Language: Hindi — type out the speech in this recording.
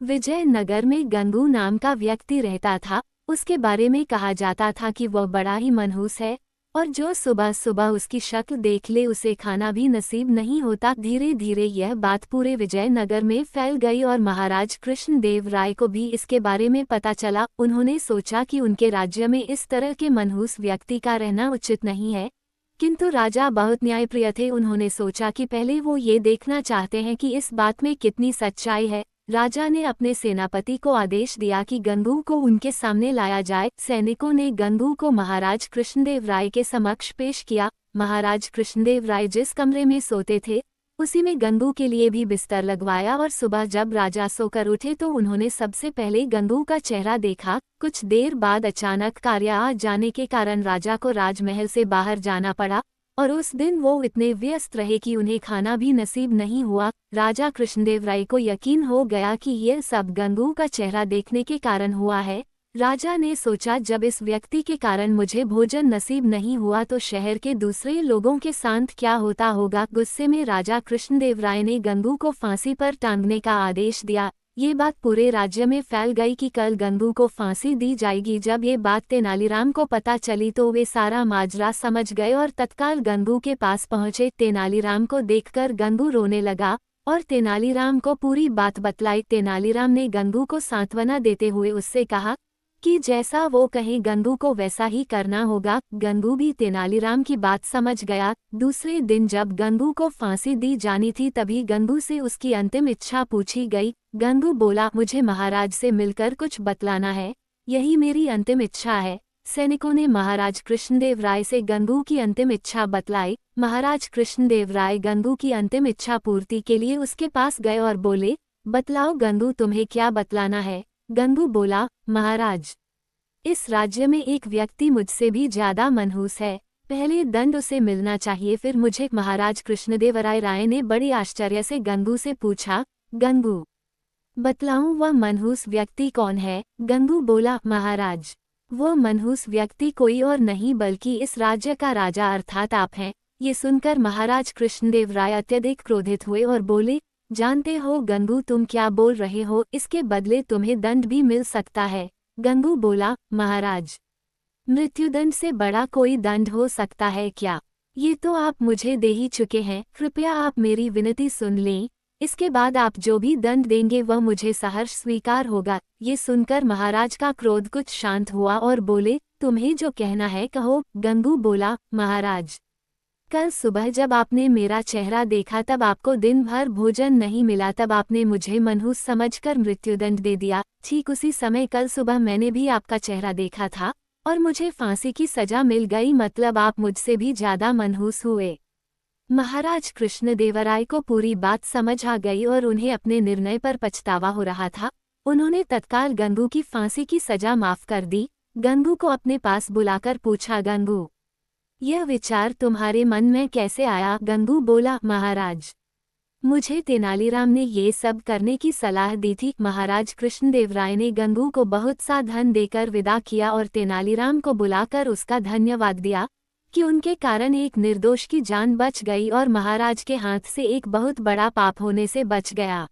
विजयनगर में गंगू नाम का व्यक्ति रहता था। उसके बारे में कहा जाता था कि वह बड़ा ही मनहूस है और जो सुबह सुबह उसकी शक्ल देख ले उसे खाना भी नसीब नहीं होता। धीरे धीरे यह बात पूरे विजयनगर में फैल गई और महाराज कृष्णदेव राय को भी इसके बारे में पता चला। उन्होंने सोचा कि उनके राज्य में इस तरह के मनहूस व्यक्ति का रहना उचित नहीं है, किंतु राजा बहुत न्यायप्रिय थे। उन्होंने सोचा कि पहले वो ये देखना चाहते हैं कि इस बात में कितनी सच्चाई है। राजा ने अपने सेनापति को आदेश दिया कि गंगू को उनके सामने लाया जाए। सैनिकों ने गंगू को महाराज कृष्णदेव राय के समक्ष पेश किया। महाराज कृष्णदेव राय जिस कमरे में सोते थे उसी में गंगू के लिए भी बिस्तर लगवाया और सुबह जब राजा सोकर उठे तो उन्होंने सबसे पहले गंगू का चेहरा देखा। कुछ देर बाद अचानक कार्य आ जाने के कारण राजा को राजमहल से बाहर जाना पड़ा और उस दिन वो इतने व्यस्त रहे कि उन्हें खाना भी नसीब नहीं हुआ। राजा कृष्णदेव राय को यकीन हो गया कि यह सब गंगू का चेहरा देखने के कारण हुआ है। राजा ने सोचा, जब इस व्यक्ति के कारण मुझे भोजन नसीब नहीं हुआ तो शहर के दूसरे लोगों के साथ क्या होता होगा। गुस्से में राजा कृष्णदेव राय ने गंगू को फांसी पर टांगने का आदेश दिया। ये बात पूरे राज्य में फैल गई कि कल गंगू को फांसी दी जाएगी। जब ये बात तेनालीराम को पता चली तो वे सारा माजरा समझ गए और तत्काल गंगू के पास पहुंचे। तेनालीराम को देखकर गंगू रोने लगा और तेनालीराम को पूरी बात बतलाई। तेनालीराम ने गंगू को सांत्वना देते हुए उससे कहा कि जैसा वो कहे गंगू को वैसा ही करना होगा। गंगू भी तेनालीराम की बात समझ गया। दूसरे दिन जब गंगू को फांसी दी जानी थी तभी गंगू से उसकी अंतिम इच्छा पूछी गई। गंगू बोला, मुझे महाराज से मिलकर कुछ बतलाना है, यही मेरी अंतिम इच्छा है। सैनिकों ने महाराज कृष्णदेव राय से गंगू की अंतिम इच्छा बतलाई। महाराज कृष्णदेव राय गंगू की अंतिम इच्छा पूर्ति के लिए उसके पास गए और बोले, बतलाओ गंगू, तुम्हें क्या बतलाना है। गंगू बोला, महाराज, इस राज्य में एक व्यक्ति मुझसे भी ज्यादा मनहूस है। पहले दंड उसे मिलना चाहिए, फिर मुझे। महाराज कृष्णदेवराय राय ने बड़े आश्चर्य से गंगू से पूछा, गंगू, बतलाऊं वह मनहूस व्यक्ति कौन है। गंगू बोला, महाराज, वो मनहूस व्यक्ति कोई और नहीं बल्कि इस राज्य का राजा अर्थात आप हैं। ये सुनकर महाराज कृष्णदेव राय अत्यधिक क्रोधित हुए और बोले, जानते हो गंगू, तुम क्या बोल रहे हो, इसके बदले तुम्हें दंड भी मिल सकता है। गंगू बोला, महाराज, मृत्युदंड से बड़ा कोई दंड हो सकता है क्या? ये तो आप मुझे दे ही चुके हैं, कृपया आप मेरी विनती सुन लें। इसके बाद आप जो भी दंड देंगे वह मुझे सहर्ष स्वीकार होगा। ये सुनकर महाराज का क्रोध कुछ शांत हुआ और बोले, तुम्हें जो कहना है कहो। गंगू बोला, महाराज, कल सुबह जब आपने मेरा चेहरा देखा तब आपको दिन भर भोजन नहीं मिला, तब आपने मुझे मनहूस समझकर मृत्युदंड दे दिया। ठीक उसी समय कल सुबह मैंने भी आपका चेहरा देखा था और मुझे फांसी की सजा मिल गई, मतलब आप मुझसे भी ज्यादा मनहूस हुए। महाराज कृष्णदेवराय को पूरी बात समझ आ गई और उन्हें अपने निर्णय पर पछतावा हो रहा था। उन्होंने तत्काल गंगू की फांसी की सजा माफ कर दी। गंगू को अपने पास बुलाकर पूछा, गंगू, यह विचार तुम्हारे मन में कैसे आया? गंगू बोला, महाराज, मुझे तेनालीराम ने ये सब करने की सलाह दी थी। महाराज कृष्णदेव राय ने गंगू को बहुत सा धन देकर विदा किया और तेनालीराम को बुलाकर उसका धन्यवाद दिया कि उनके कारण एक निर्दोष की जान बच गई और महाराज के हाथ से एक बहुत बड़ा पाप होने से बच गया।